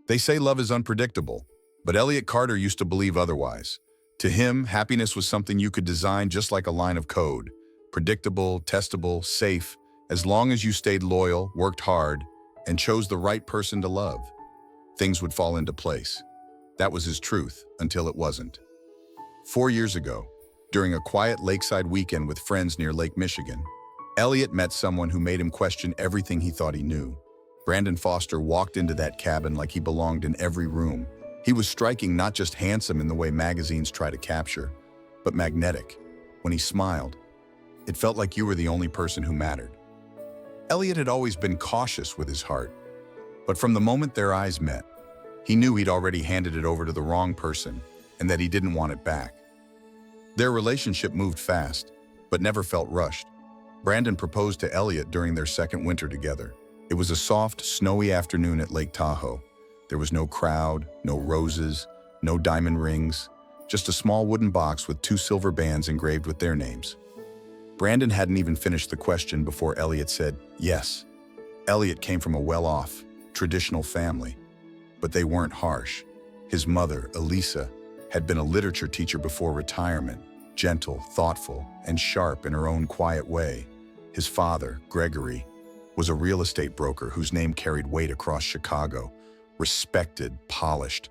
They say love is unpredictable, but Elliot Carter used to believe otherwise. To him, happiness was something you could design just like a line of code. Predictable, testable, safe, as long as you stayed loyal, worked hard, and chose the right person to love. Things would fall into place. That was his truth, until it wasn't. 4 years ago, during a quiet lakeside weekend with friends near Lake Michigan, Elliot met someone who made him question everything he thought he knew. Brandon Foster walked into that cabin like he belonged in every room. He was striking, not just handsome in the way magazines try to capture, but magnetic. When he smiled, it felt like you were the only person who mattered. Elliot had always been cautious with his heart, but from the moment their eyes met, he knew he'd already handed it over to the wrong person and that he didn't want it back. Their relationship moved fast, but never felt rushed. Brandon proposed to Elliot during their second winter together. It was a soft, snowy afternoon at Lake Tahoe. There was no crowd, no roses, no diamond rings, just a small wooden box with 2 silver bands engraved with their names. Brandon hadn't even finished the question before Elliot said yes. Elliot came from a well-off, traditional family, but they weren't harsh. His mother, Elisa, had been a literature teacher before retirement, gentle, thoughtful, and sharp in her own quiet way. His father, Gregory, was a real estate broker whose name carried weight across Chicago, respected, polished,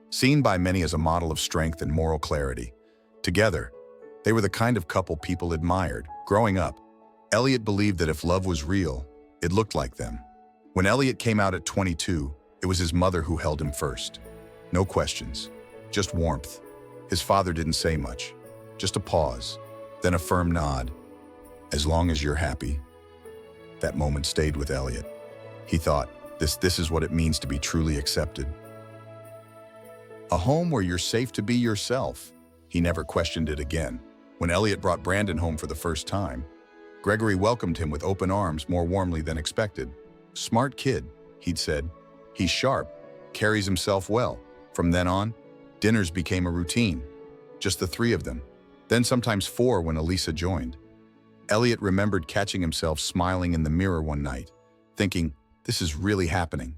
seen by many as a model of strength and moral clarity. Together, they were the kind of couple people admired. Growing up, Elliot believed that if love was real, it looked like them. When Elliot came out at 22, it was his mother who held him first. No questions, just warmth. His father didn't say much, just a pause, then a firm nod. As long as you're happy. That moment stayed with Elliot. He thought, this is what it means to be truly accepted. A home where you're safe to be yourself. He never questioned it again. When Elliot brought Brandon home for the first time, Gregory welcomed him with open arms more warmly than expected. Smart kid, he'd said. He's sharp, carries himself well. From then on, dinners became a routine. Just the 3 of them. Then sometimes 4 when Elisa joined. Elliot remembered catching himself smiling in the mirror one night, thinking, this is really happening.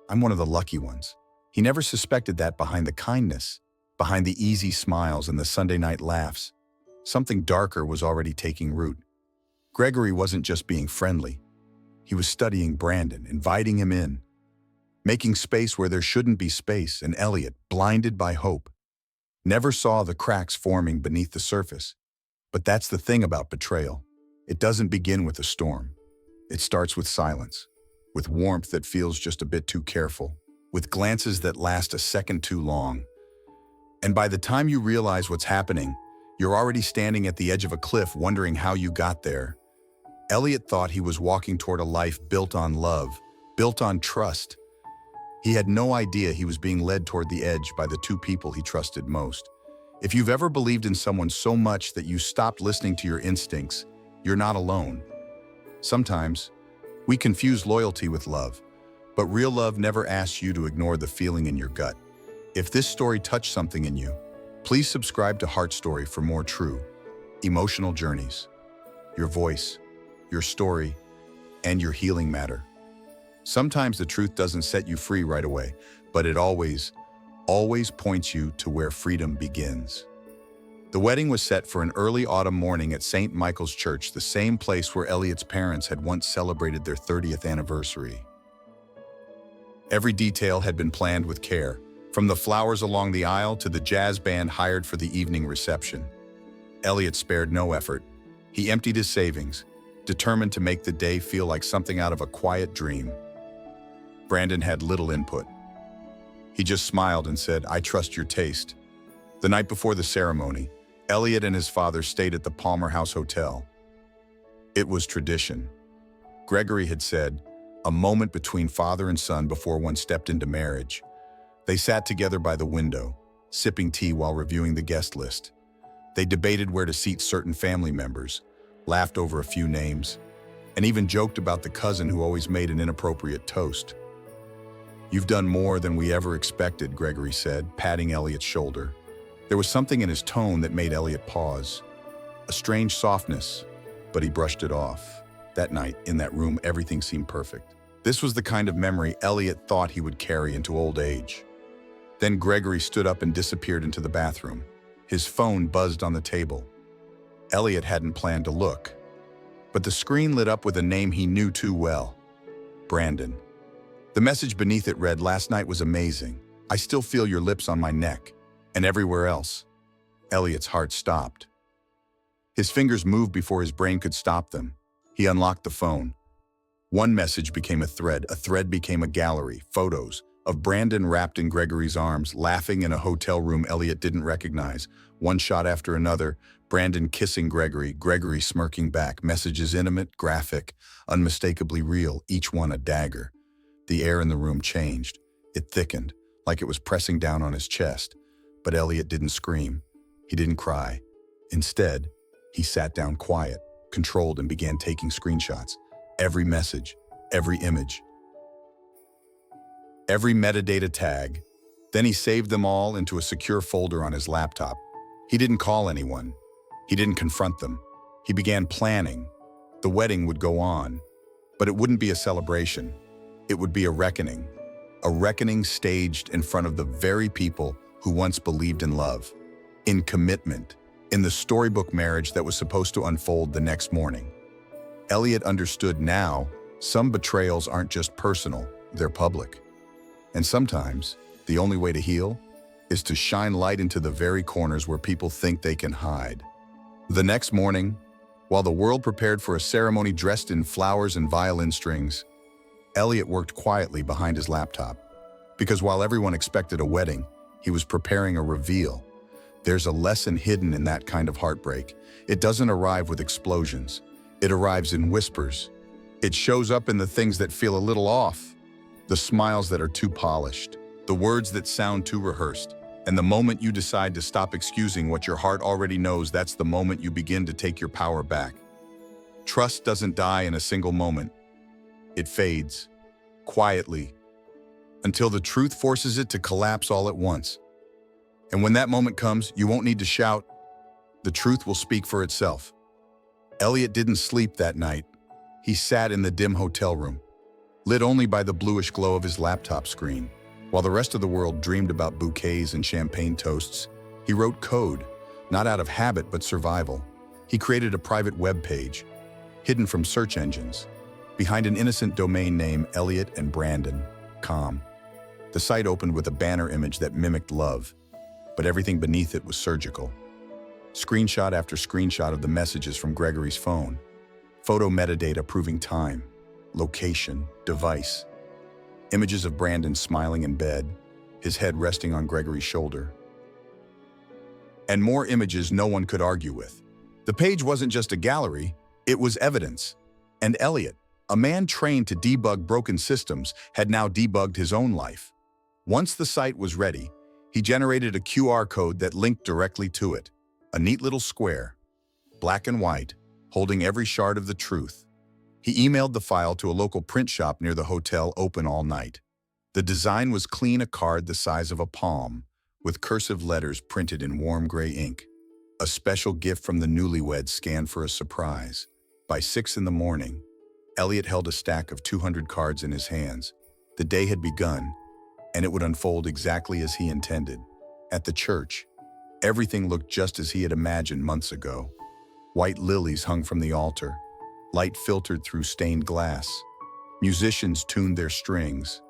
I'm one of the lucky ones. He never suspected that behind the kindness, behind the easy smiles and the Sunday night laughs, something darker was already taking root. Gregory wasn't just being friendly. He was studying Brandon, inviting him in, making space where there shouldn't be space, and Elliot, blinded by hope, never saw the cracks forming beneath the surface. But that's the thing about betrayal. It doesn't begin with a storm. It starts with silence, with warmth that feels just a bit too careful, with glances that last a second too long. And by the time you realize what's happening, you're already standing at the edge of a cliff wondering how you got there. Elliot thought he was walking toward a life built on love, built on trust. He had no idea he was being led toward the edge by the 2 people he trusted most. If you've ever believed in someone so much that you stopped listening to your instincts, you're not alone. Sometimes, we confuse loyalty with love, but real love never asks you to ignore the feeling in your gut. If this story touched something in you, please subscribe to Heart Story for more true, emotional journeys. Your voice, your story, and your healing matter. Sometimes the truth doesn't set you free right away, but it always points you to where freedom begins. The wedding was set for an early autumn morning at St. Michael's Church, the same place where Elliot's parents had once celebrated their 30th anniversary. Every detail had been planned with care, from the flowers along the aisle to the jazz band hired for the evening reception. Elliot spared no effort. He emptied his savings, determined to make the day feel like something out of a quiet dream. Brandon had little input. He just smiled and said, "I trust your taste." The night before the ceremony, Elliot and his father stayed at the Palmer House Hotel. It was tradition. Gregory had said, a moment between father and son before one stepped into marriage. They sat together by the window, sipping tea while reviewing the guest list. They debated where to seat certain family members, laughed over a few names, and even joked about the cousin who always made an inappropriate toast. "You've done more than we ever expected," Gregory said, patting Elliot's shoulder. There was something in his tone that made Elliot pause. A strange softness, but he brushed it off. That night, in that room, everything seemed perfect. This was the kind of memory Elliot thought he would carry into old age. Then Gregory stood up and disappeared into the bathroom. His phone buzzed on the table. Elliot hadn't planned to look, but the screen lit up with a name he knew too well: Brandon. The message beneath it read, "Last night was amazing. I still feel your lips on my neck and everywhere else." Elliot's heart stopped. His fingers moved before his brain could stop them. He unlocked the phone. One message became a thread became a gallery, photos of Brandon wrapped in Gregory's arms, laughing in a hotel room Elliot didn't recognize. One shot after another, Brandon kissing Gregory, Gregory smirking back, messages intimate, graphic, unmistakably real, each one a dagger. The air in the room changed. It thickened, like it was pressing down on his chest. But Elliot didn't scream. He didn't cry. Instead, he sat down quiet, controlled, and began taking screenshots. Every message, every image, every metadata tag. Then he saved them all into a secure folder on his laptop. He didn't call anyone. He didn't confront them. He began planning. The wedding would go on, but it wouldn't be a celebration. It would be a reckoning staged in front of the very people who once believed in love, in commitment, in the storybook marriage that was supposed to unfold the next morning. Elliot understood now, some betrayals aren't just personal, they're public. And sometimes, the only way to heal is to shine light into the very corners where people think they can hide. The next morning, while the world prepared for a ceremony dressed in flowers and violin strings, Elliot worked quietly behind his laptop. Because while everyone expected a wedding, he was preparing a reveal. There's a lesson hidden in that kind of heartbreak. It doesn't arrive with explosions. It arrives in whispers. It shows up in the things that feel a little off, the smiles that are too polished, the words that sound too rehearsed. And the moment you decide to stop excusing what your heart already knows, that's the moment you begin to take your power back. Trust doesn't die in a single moment. It fades, quietly, until the truth forces it to collapse all at once. And when that moment comes, you won't need to shout. The truth will speak for itself. Elliot didn't sleep that night. He sat in the dim hotel room, lit only by the bluish glow of his laptop screen. While the rest of the world dreamed about bouquets and champagne toasts, he wrote code, not out of habit but survival. He created a private web page, hidden from search engines, behind an innocent domain name, ElliotandBrandon.com. The site opened with a banner image that mimicked love, but everything beneath it was surgical. Screenshot after screenshot of the messages from Gregory's phone. Photo metadata proving time, location, device. Images of Brandon smiling in bed, his head resting on Gregory's shoulder. And more images no one could argue with. The page wasn't just a gallery, it was evidence. And Elliot, a man trained to debug broken systems, had now debugged his own life. Once the site was ready, he generated a QR code that linked directly to it. A neat little square, black and white, holding every shard of the truth. He emailed the file to a local print shop near the hotel, open all night. The design was clean, a card the size of a palm, with cursive letters printed in warm gray ink. A special gift from the newlyweds scanned for a surprise. By 6 in the morning, Elliot held a stack of 200 cards in his hands. The day had begun, and it would unfold exactly as he intended. At the church, everything looked just as he had imagined months ago. White lilies hung from the altar, light filtered through stained glass. Musicians tuned their strings.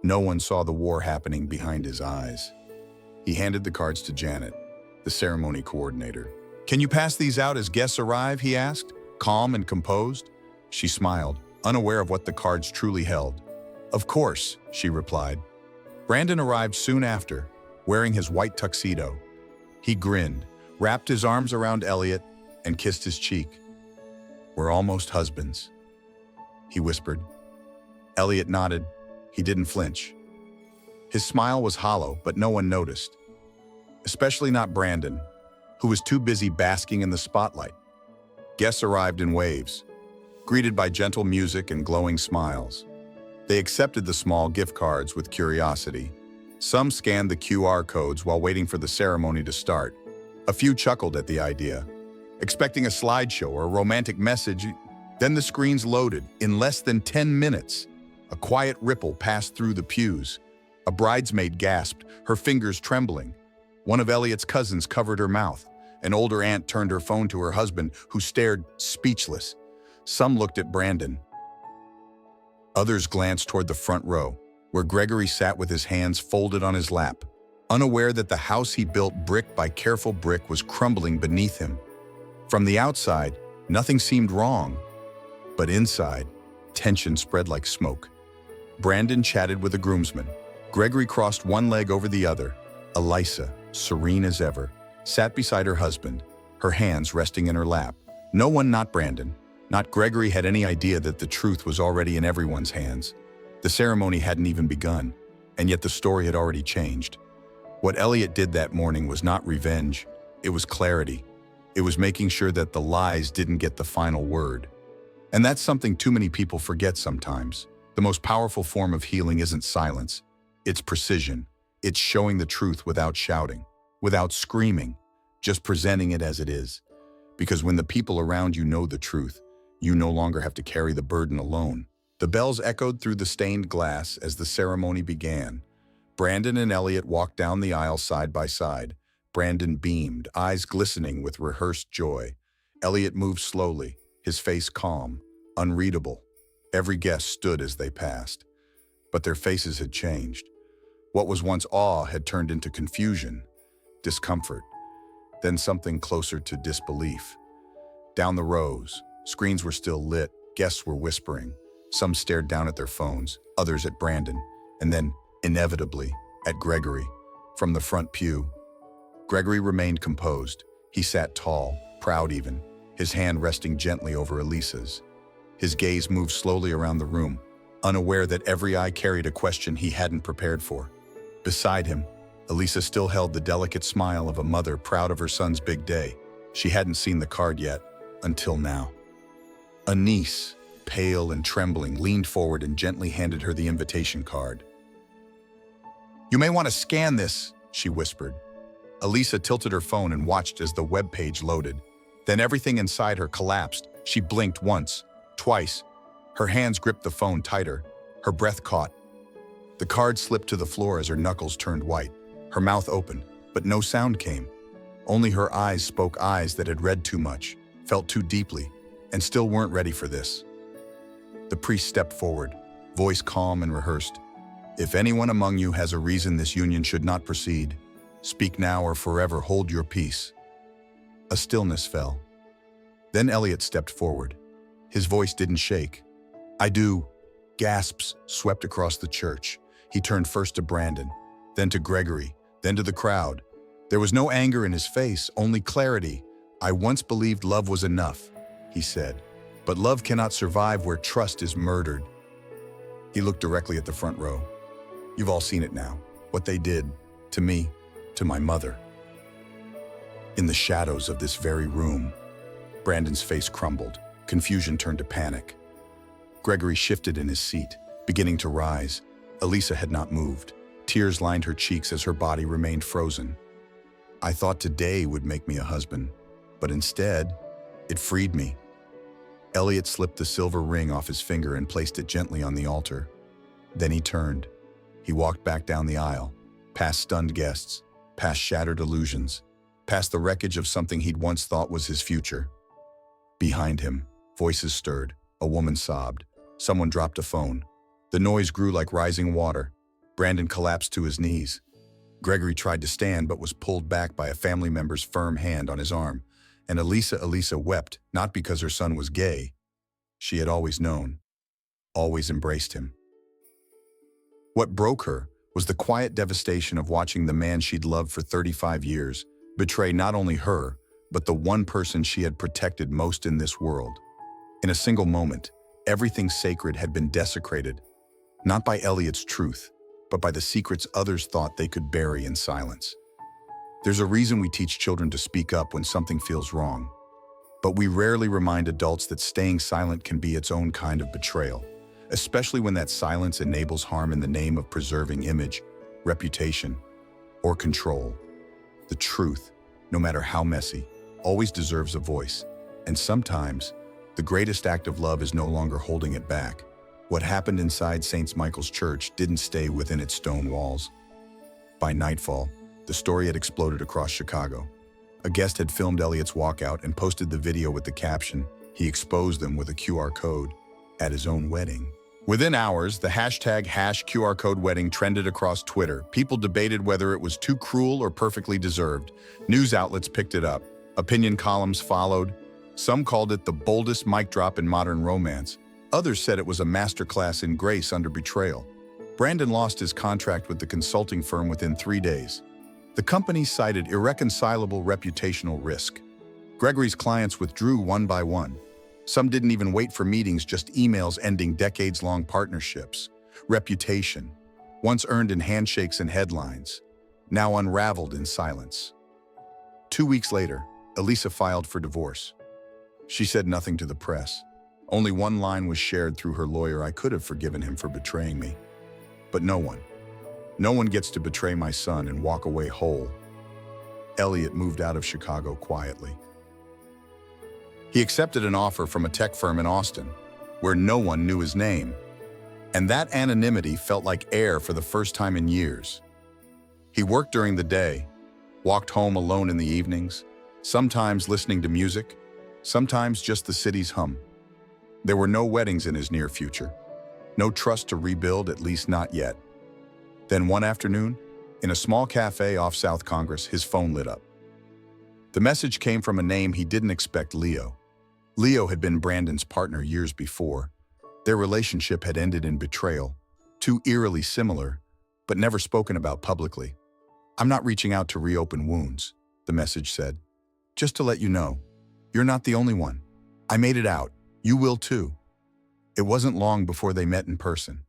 No one saw the war happening behind his eyes. He handed the cards to Janet, the ceremony coordinator. "Can you pass these out as guests arrive?" he asked, calm and composed. She smiled, unaware of what the cards truly held. "Of course," she replied. Brandon arrived soon after, wearing his white tuxedo. He grinned, wrapped his arms around Elliot, and kissed his cheek. "We're almost husbands," he whispered. Elliot nodded. He didn't flinch. His smile was hollow, but no one noticed. Especially not Brandon, who was too busy basking in the spotlight. Guests arrived in waves, greeted by gentle music and glowing smiles. They accepted the small gift cards with curiosity. Some scanned the QR codes while waiting for the ceremony to start. A few chuckled at the idea, expecting a slideshow or a romantic message. Then the screens loaded. In less than 10 minutes, A quiet ripple passed through the pews. A bridesmaid gasped, her fingers trembling. One of Elliot's cousins covered her mouth. An older aunt turned her phone to her husband, who stared, speechless. Some looked at Brandon. Others glanced toward the front row, where Gregory sat with his hands folded on his lap, unaware that the house he built brick by careful brick was crumbling beneath him. From the outside, nothing seemed wrong, but inside, tension spread like smoke. Brandon chatted with a groomsman. Gregory crossed one leg over the other. Elisa, serene as ever, sat beside her husband, her hands resting in her lap. No one, not Brandon, not Gregory, had any idea that the truth was already in everyone's hands. The ceremony hadn't even begun, and yet the story had already changed. What Elliot did that morning was not revenge, it was clarity. It was making sure that the lies didn't get the final word. And that's something too many people forget sometimes. The most powerful form of healing isn't silence, it's precision. It's showing the truth without shouting, without screaming, just presenting it as it is. Because when the people around you know the truth, you no longer have to carry the burden alone. The bells echoed through the stained glass as the ceremony began. Brandon and Elliot walked down the aisle side by side. Brandon beamed, eyes glistening with rehearsed joy. Elliot moved slowly, his face calm, unreadable. Every guest stood as they passed. But their faces had changed. What was once awe had turned into confusion, discomfort, then something closer to disbelief. Down the rows, screens were still lit, guests were whispering. Some stared down at their phones, others at Brandon, and then, inevitably, at Gregory. From the front pew, Gregory remained composed. He sat tall, proud even, his hand resting gently over Elisa's. His gaze moved slowly around the room, unaware that every eye carried a question he hadn't prepared for. Beside him, Elisa still held the delicate smile of a mother proud of her son's big day. She hadn't seen the card yet, until now. A niece, pale and trembling, leaned forward and gently handed her the invitation card. "You may want to scan this," she whispered. Elisa tilted her phone and watched as the web page loaded. Then everything inside her collapsed. She blinked once, twice. Her hands gripped the phone tighter. Her breath caught. The card slipped to the floor as her knuckles turned white. Her mouth opened, but no sound came. Only her eyes spoke, eyes that had read too much, felt too deeply, and still weren't ready for this. The priest stepped forward, voice calm and rehearsed. "If anyone among you has a reason this union should not proceed, speak now or forever hold your peace." A stillness fell. Then Elliot stepped forward. His voice didn't shake. "I do." Gasps swept across the church. He turned first to Brandon, then to Gregory, then to the crowd. There was no anger in his face, only clarity. "I once believed love was enough," he said, "but love cannot survive where trust is murdered." He looked directly at the front row. "You've all seen it now, what they did to me, to my mother." In the shadows of this very room, Brandon's face crumbled. Confusion turned to panic. Gregory shifted in his seat, beginning to rise. Elisa had not moved. Tears lined her cheeks as her body remained frozen. "I thought today would make me a husband, but instead, it freed me." Elliot slipped the silver ring off his finger and placed it gently on the altar. Then he turned. He walked back down the aisle, past stunned guests, past shattered illusions, past the wreckage of something he'd once thought was his future. Behind him, voices stirred. A woman sobbed. Someone dropped a phone. The noise grew like rising water. Brandon collapsed to his knees. Gregory tried to stand but was pulled back by a family member's firm hand on his arm. And Elisa wept, not because her son was gay. She had always known, always embraced him. What broke her was the quiet devastation of watching the man she'd loved for 35 years betray not only her, but the one person she had protected most in this world. In a single moment, everything sacred had been desecrated, not by Elliot's truth, but by the secrets others thought they could bury in silence. There's a reason we teach children to speak up when something feels wrong, but we rarely remind adults that staying silent can be its own kind of betrayal, especially when that silence enables harm in the name of preserving image, reputation, or control. The truth, no matter how messy, always deserves a voice, and sometimes, the greatest act of love is no longer holding it back, What happened inside St. Michael's Church didn't stay within its stone walls. By nightfall, the story had exploded across Chicago. A guest had filmed Elliot's walkout and posted the video with the caption, "He exposed them with a QR code at his own wedding." Within hours, the hashtag #QRCodeWedding trended across Twitter. People debated whether it was too cruel or perfectly deserved. News outlets picked it up. Opinion columns followed. Some called it the boldest mic drop in modern romance. Others said it was a masterclass in grace under betrayal. Brandon lost his contract with the consulting firm within 3 days. The company cited irreconcilable reputational risk. Gregory's clients withdrew one by one. Some didn't even wait for meetings, just emails ending decades-long partnerships. Reputation, once earned in handshakes and headlines, now unraveled in silence. 2 weeks later, Elisa filed for divorce. She said nothing to the press. Only one line was shared through her lawyer: "I could have forgiven him for betraying me. But no one gets to betray my son and walk away whole." Elliot moved out of Chicago quietly. He accepted an offer from a tech firm in Austin, where no one knew his name. And that anonymity felt like air for the first time in years. He worked during the day, walked home alone in the evenings, sometimes listening to music, sometimes just the city's hum. There were no weddings in his near future, no trust to rebuild, at least not yet. Then one afternoon, in a small cafe off South Congress, his phone lit up. The message came from a name he didn't expect: Leo. Leo had been Brandon's partner years before. Their relationship had ended in betrayal, too eerily similar, but never spoken about publicly. "I'm not reaching out to reopen wounds," the message said. "Just to let you know, you're not the only one. I made it out. You will too." It wasn't long before they met in person.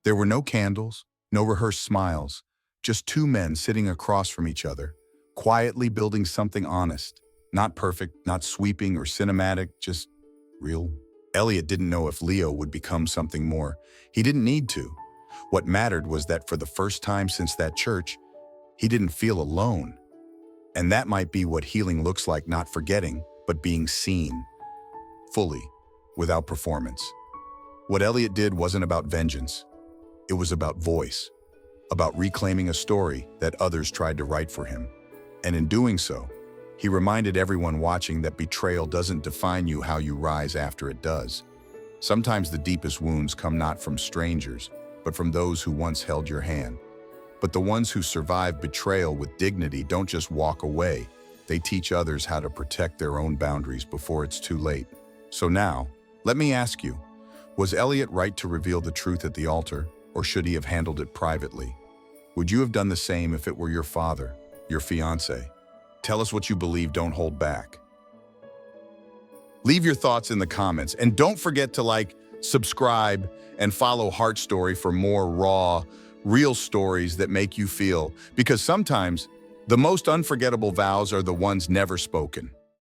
There were no candles, no rehearsed smiles, just two men sitting across from each other, quietly building something honest. Not perfect, not sweeping or cinematic, just real. Elliot didn't know if Leo would become something more. He didn't need to. What mattered was that for the first time since that church, he didn't feel alone. And that might be what healing looks like: not forgetting, but being seen. Fully, without performance. What Elliot did wasn't about vengeance. It was about voice, about reclaiming a story that others tried to write for him. And in doing so, he reminded everyone watching that betrayal doesn't define you, how you rise after it does. Sometimes the deepest wounds come not from strangers, but from those who once held your hand. But the ones who survive betrayal with dignity don't just walk away. They teach others how to protect their own boundaries before it's too late. So now, let me ask you, was Elliot right to reveal the truth at the altar, or should he have handled it privately? Would you have done the same if it were your father, your fiancé? Tell us what you believe, don't hold back. Leave your thoughts in the comments, and don't forget to like, subscribe, and follow Heart Story for more raw, real stories that make you feel, because sometimes the most unforgettable vows are the ones never spoken.